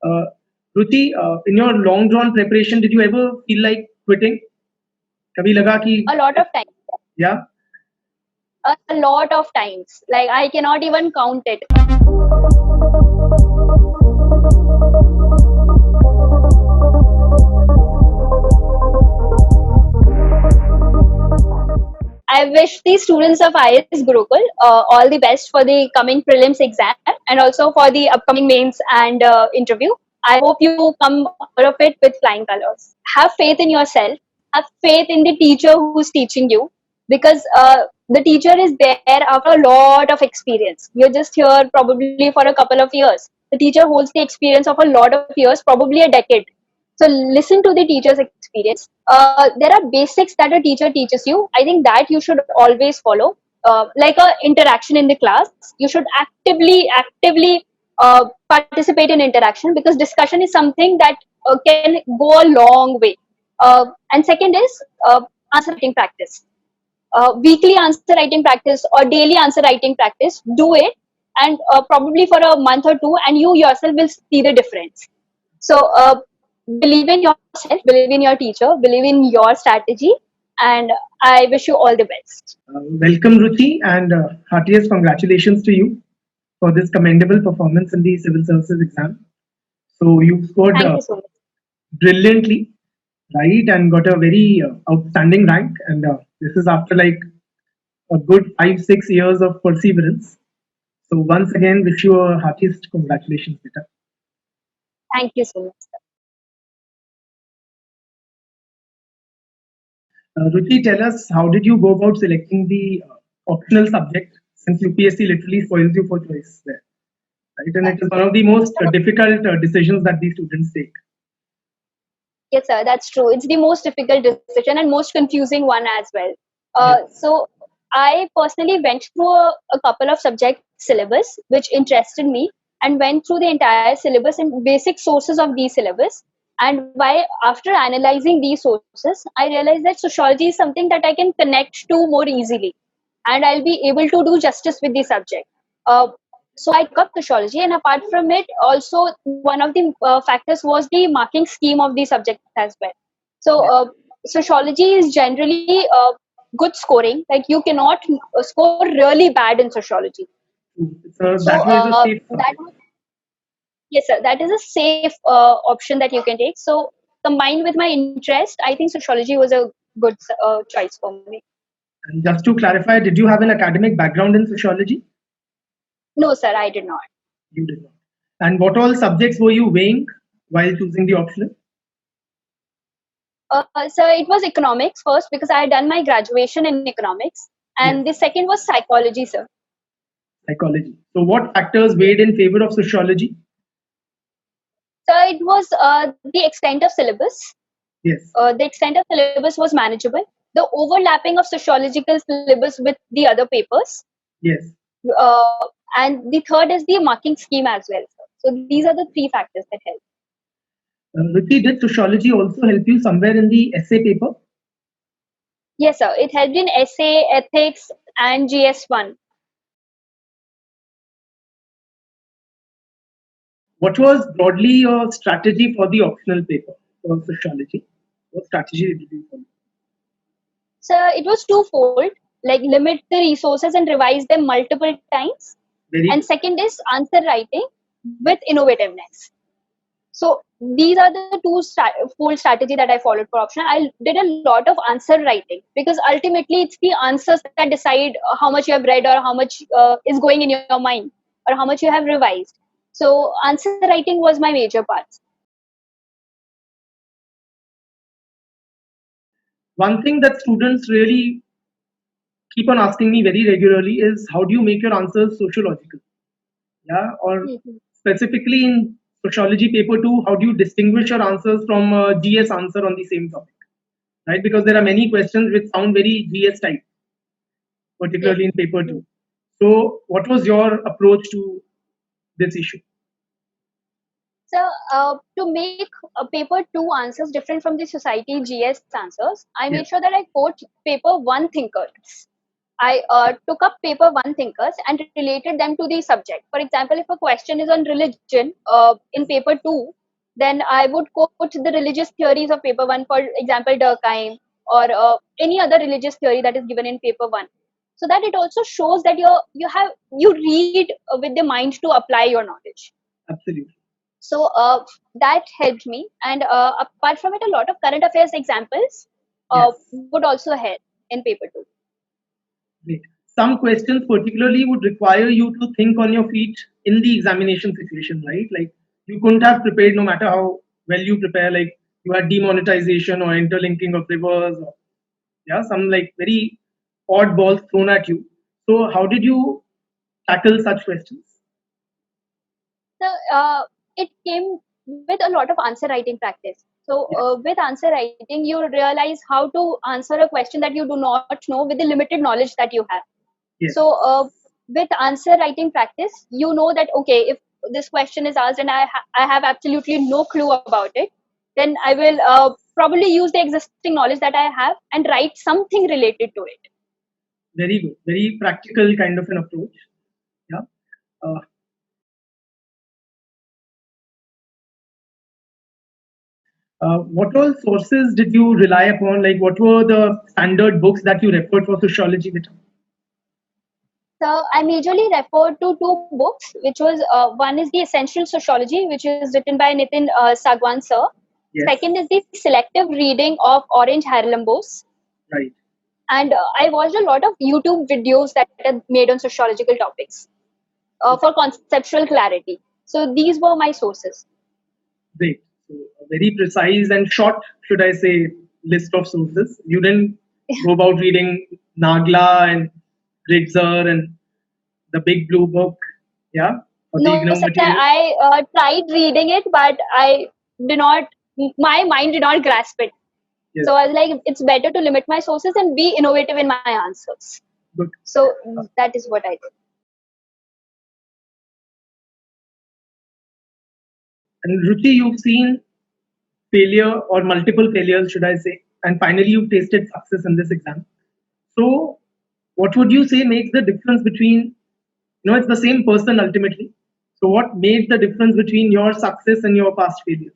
Uh, Ruchi, in your long drawn preparation, did you ever feel like quitting? कभी लगा कि A lot of times. yeah? A lot of times. Like I cannot even count it. I wish the students of IS Gurukul all the best for the coming prelims exam and also for the upcoming mains and interview. I hope you come out of it with flying colors. Have faith in yourself. Have faith in the teacher who's teaching you, because the teacher is there after a lot of experience. You're just here probably for a couple of years. The teacher holds the experience of a lot of years, probably a decade. So listen to the teacher's experience. There are basics that a teacher teaches you. I think that you should always follow. Like a interaction in the class, you should actively participate in interaction, because discussion is something that can go a long way. And second is answer writing practice. Weekly answer writing practice or daily answer writing practice. Do it, and probably for a month or two, and you yourself will see the difference. So believe in yourself, believe in your teacher, believe in your strategy, and I wish you all the best. Welcome, Ruchi, and heartiest congratulations to you for this commendable performance in the civil services exam. So you scored Thank you so much. brilliantly, right, and got a very outstanding rank. And this is after like a good 5 6 years of perseverance. So once again, wish you a heartiest congratulations, Beta. Thank you so much. Ruchi, tell us, how did you go about selecting the optional subject, since UPSC literally spoils you for choice there, right? And it is one of the most difficult decisions that these students take. Yes, sir, that's true. It's the most difficult decision and most confusing one as well. Yes. So I personally went through a couple of subject syllabus which interested me, and went through the entire syllabus and basic sources of these syllabus. And why, after analyzing these sources, I realized that sociology is something that I can connect to more easily, and I'll be able to do justice with the subject. Uh, so I took up sociology, and apart from it, also one of the factors was the marking scheme of the subject as well. So sociology is generally good scoring. Like you cannot score really bad in sociology. So So that way is a safe that subject. yes, sir, that is a safe option that you can take. So combined with my interest, I think sociology was a good choice for me. And just to clarify, did you have an academic background in sociology? No, sir, I did not. You did not. And what all subjects were you weighing while choosing the optional? So it was economics first, because I had done my graduation in economics, Yes, and the second was psychology, sir. psychology. So what factors weighed in favor of sociology? So it was the extent of syllabus. Yes, The extent of syllabus was manageable. The overlapping of sociological syllabus with the other papers, yes. uh, and the third is the marking scheme as well, sir. So these are the three factors that help. Ricky, did sociology also help you somewhere in the essay paper? Yes, sir. It helped in essay, ethics, and GS1. What was broadly your strategy for the optional paper for sociology? What strategy did you follow? So it was twofold, like limit the resources and revise them multiple times. Very And good. second is answer writing with innovativeness. So these are the two full strategy that I followed for optional. I did a lot of answer writing, because ultimately it's the answers that decide how much you have read, or how much is going in your mind, or how much you have revised. So answer writing was my major part. One thing that students really keep on asking me very regularly is, how do you make your answers sociological? Yeah, or Mhm. specifically in sociology paper 2, how do you distinguish your answers from a GS answer on the same topic? Right, because there are many questions which sound very GS type, Yes. particularly in paper 2. So what was your approach to this issue? So, to make paper two answers different from the society GS answers, I Yes, made sure that I quote paper one thinkers. I took up paper one thinkers and related them to the subject. For example, if a question is on religion in paper two, then I would quote the religious theories of paper one, for example, Durkheim or any other religious theory that is given in paper one. So that it also shows that you read with the mind to apply your knowledge. Absolutely. So that helped me, and apart from it, a lot of current affairs examples Yes. would also help in paper two. Great. Some questions particularly would require you to think on your feet in the examination situation, right? Like you couldn't have prepared no matter how well you prepare, like you had demonetization or interlinking of rivers or yeah, some like very odd balls thrown at you. So how did you tackle such questions? So it came with a lot of answer writing practice. So Yes. with answer writing, you realize how to answer a question that you do not know with the limited knowledge that you have. Yes. So with answer writing practice, you know that okay, if this question is asked and I have absolutely no clue about it, then I will probably use the existing knowledge that I have and write something related to it. Very good. Very practical kind of an approach. Yeah. Uh, what all sources did you rely upon? Like, what were the standard books that you referred for sociology? So I majorly refer to two books, which was one is the Essential Sociology, which is written by Nitin Sagwan sir. Yes. Second is the Selective Reading of Orange Harlem Bose. Right. And I watched a lot of YouTube videos that are made on sociological topics for conceptual clarity. So these were my sources. Great. So a very precise and short, should I say, list of sources. You didn't go about reading Nagla and Ritzer and the Big Blue Book, yeah, or the No, IGNOU sir, material. I tried reading it, but I did not. My mind did not grasp it. Yes. So I was like, it's better to limit my sources and be innovative in my answers. Good. So that is what I did. And Ruchi, you've seen failure or multiple failures, should I say, and finally you've tasted success in this exam. So, what would you say makes the difference between, it's the same person ultimately. So, what made the difference between your success and your past failures?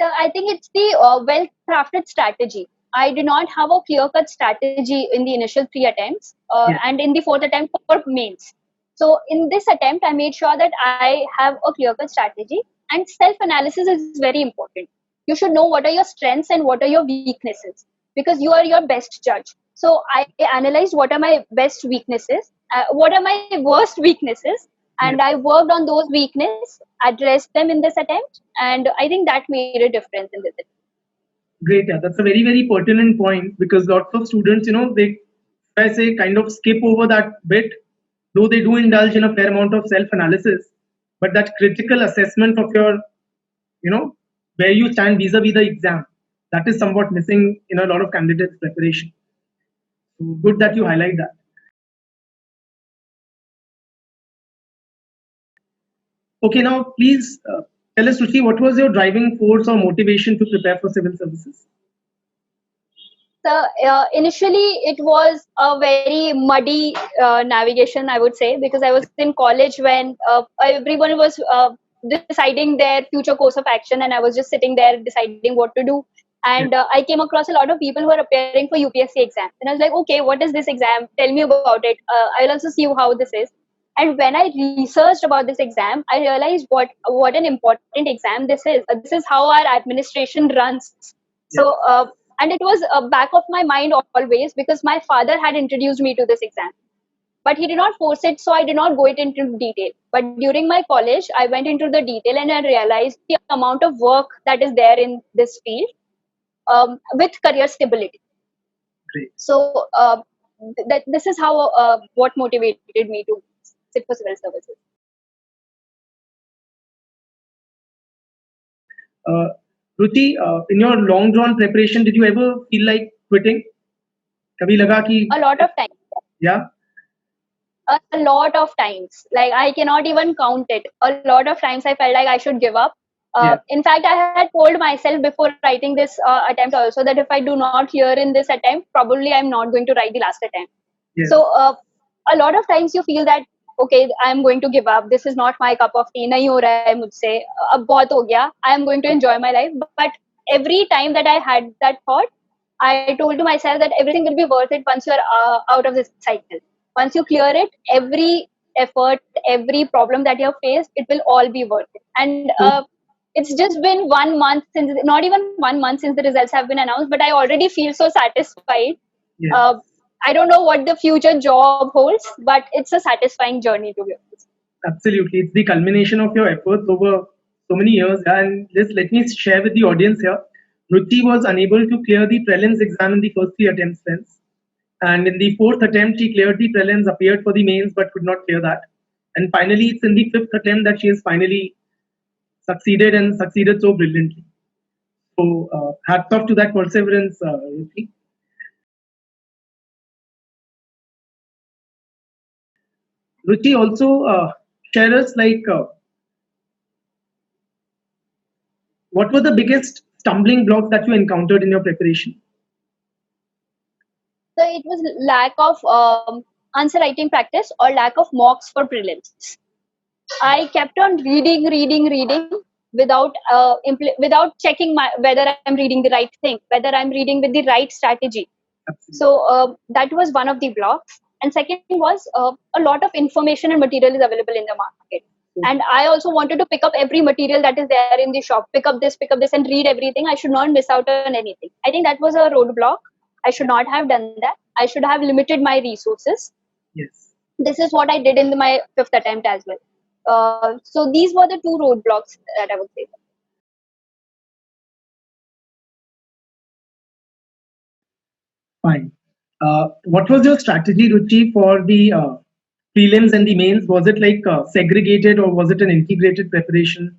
So I think it's the well-crafted strategy. I did not have a clear-cut strategy in the initial three attempts, Yes. and in the fourth attempt for mains. So in this attempt, I made sure that I have a clear-cut strategy, and self-analysis is very important. You should know what are your strengths and what are your weaknesses, because you are your best judge. So I analyzed what are my best weaknesses, what are my worst weaknesses, and Yes. I worked on those weaknesses, addressed them in this attempt, and I think that made a difference in this attempt. Great, yeah, that's a very, very pertinent point because lots of students, they, I say, kind of skip over that bit, though they do indulge in a fair amount of self analysis. But that critical assessment of your, you know, where you stand vis a vis the exam, that is somewhat missing in a lot of candidates' preparation. So good that you highlight that. Okay, now please tell us, Ruchi, what was your driving force or motivation to prepare for civil services? So initially, it was a very muddy navigation, I would say, because I was in college when everyone was deciding their future course of action, and I was just sitting there deciding what to do. And I came across a lot of people who are appearing for UPSC exams, and I was like, okay, what is this exam? Tell me about it. I'll also see how this is. And when I researched about this exam, I realized what an important exam this is. This is how our administration runs. So and it was back of my mind always because my father had introduced me to this exam, but he did not force it, so I did not go it into detail. But during my college, I went into the detail and I realized the amount of work that is there in this field with career stability. Great. So that this is how what motivated me to sit for civil services. Uh, Ruchi, in your long drawn preparation, did you ever feel like quitting? कभी लगा कि A lot of times. yeah, A lot of times, like I cannot even count it. A lot of times I felt like I should give up, Yes. In fact, I had told myself before writing this attempt also that if I do not clear in this attempt, probably I'm not going to write the last attempt. Yes. So a lot of times you feel that okay, I'm going to give up. This is not my cup of tea. नहीं हो रहा है मुझसे. अब बहुत हो गया. I am going to enjoy my life. But every time that I had that thought, I told to myself that everything will be worth it once you are out of this cycle. Once you clear it, every effort, every problem that you have faced, it will all be worth it. And it's just been 1 month since, not even 1 month since the results have been announced, but I already feel so satisfied. Yes. I don't know what the future job holds, but it's a satisfying journey to be honest. Absolutely. It's the culmination of your efforts over so many years. And just let me share with the audience here. Ruchi was unable to clear the prelims exam in the first 3 attempts, friends. And in the fourth attempt, she cleared the prelims, appeared for the mains, but could not clear that. And finally, it's in the fifth attempt that she has finally succeeded and succeeded so brilliantly. So, hats off to that perseverance, Ruchi. Ruchi, also share us like what were the biggest stumbling blocks that you encountered in your preparation? So it was lack of answer writing practice or lack of mocks for prelims. I kept on reading without without checking whether I'm reading the right thing, whether I'm reading with the right strategy. Absolutely. So that was one of the blocks. And second was a lot of information and material is available in the market. And I also wanted to pick up every material that is there in the shop, pick up this, and read everything. I should not miss out on anything. I think that was a roadblock. I should not have done that. I should have limited my resources. Yes. This is what I did in my fifth attempt as well. So these were the two roadblocks that I would say. Fine. What was your strategy, Ruchi, for the prelims and the mains? Was it like segregated or was it an integrated preparation?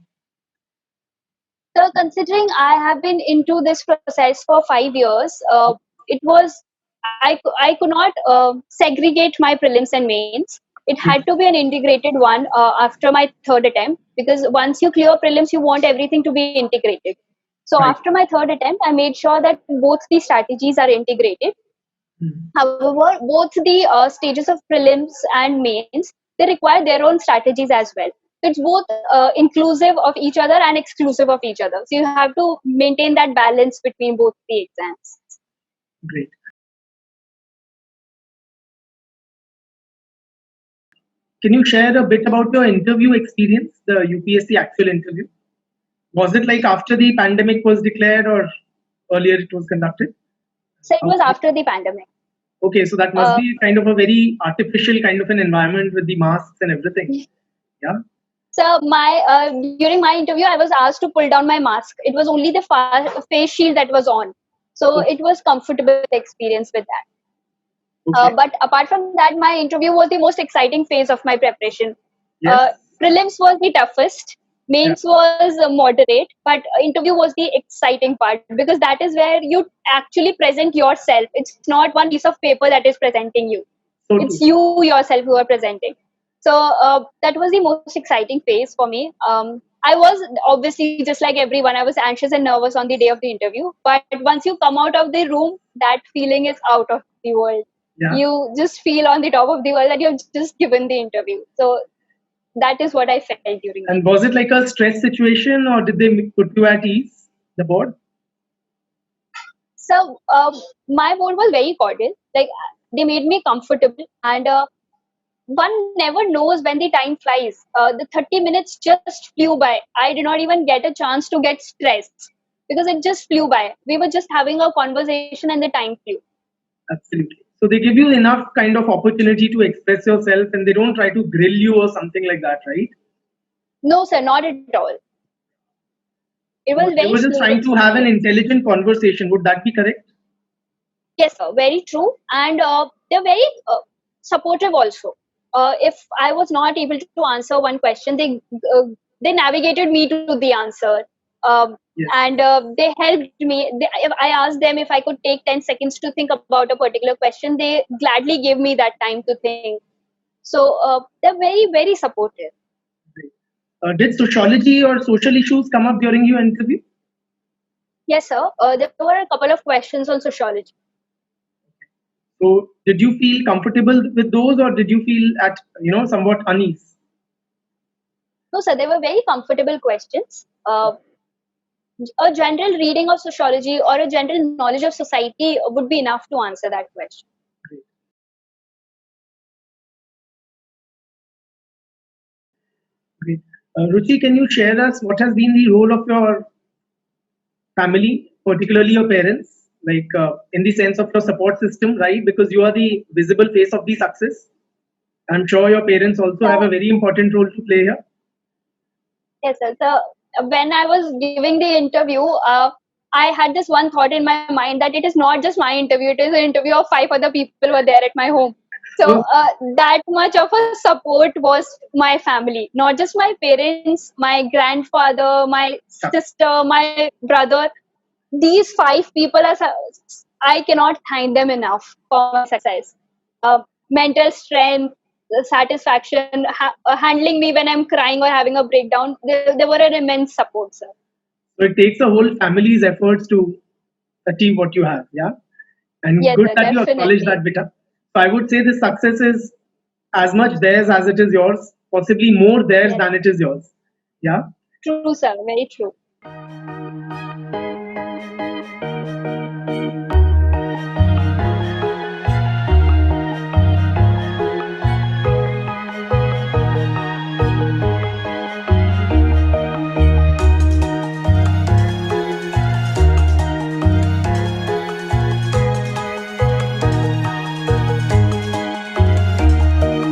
So considering I have been into this process for 5 years, it was I could not segregate my prelims and mains. It had to be an integrated one after my third attempt because once you clear prelims, you want everything to be integrated. So Right. after my third attempt, I made sure that both the strategies are integrated. However, both the stages of prelims and mains, they require their own strategies as well. So it's both inclusive of each other and exclusive of each other. So you have to maintain that balance between both the exams. Great. Can you share a bit about your interview experience, the UPSC actual interview? Was it like after the pandemic was declared or earlier it was conducted? So it was Okay. after the pandemic. Okay, so that must be kind of a very artificial kind of an environment with the masks and everything. Yeah. So my during my interview, I was asked to pull down my mask. It was only the face shield that was on, so Okay. it was comfortable experience with that. Okay. But apart from that, my interview was the most exciting phase of my preparation. Yes. Prelims was the toughest, Yeah. mains was moderate, but interview was the exciting part because that is where you actually present yourself. It's not one piece of paper that is presenting you. So It's true. you yourself who are presenting. So that was the most exciting phase for me. I was obviously just like everyone, I was anxious and nervous on the day of the interview. But once you come out of the room, that feeling is out of the world. Yeah. You just feel on the top of the world that you've just given the interview. So that is what I felt during the And was it like a stress situation or did they put you at ease, the board? So my board was very cordial. Like they made me comfortable, and one never knows when the time flies. The 30 minutes just flew by. I did not even get a chance to get stressed because it just flew by. We were just having a conversation, and the time flew. Absolutely. So they give you enough kind of opportunity to express yourself and they don't try to grill you or something like that, right? No, sir, not at all. It was They very were just smooth trying to have an experience. intelligent conversation. Would that be correct? Yes, sir, very true. And they're very supportive also. If I was not able to answer one question, they navigated me to the answer. Yes. And they helped me. If I asked them if I could take 10 seconds to think about a particular question, they gladly gave me that time to think. So they're very, very supportive. Great. Did sociology or social issues come up during your interview? Yes, sir. There were a couple of questions on sociology. So did you feel comfortable with those, or did you feel at somewhat unease? No, sir, they were very comfortable questions. A general reading of sociology or a general knowledge of society would be enough to answer that question. Great. Great. Ruchi, can you share us what has been the role of your family, particularly your parents, like in the sense of your support system, right? Because you are the visible face of the success. I'm sure your parents also have a So, very important role to play here. yes, sir. So, when I was giving the interview, I had this one thought in my mind that it is not just my interview, it is an interview of 5 other people who were there at my home. So, So, that much of a support was my family, not just my parents, my grandfather, my yeah, sister, my brother. These 5 people I cannot thank them enough for my success. Mental strength, satisfaction, handling me when I'm crying or having a breakdown. They were an immense support, sir. so it takes a whole family's efforts to achieve what you have, yeah. And Yes, good sir, that you acknowledge definitely. that, Bita. So I would say this success is as much theirs as it is yours, possibly more theirs Yes, than it is yours. Yeah. true, sir. Very true.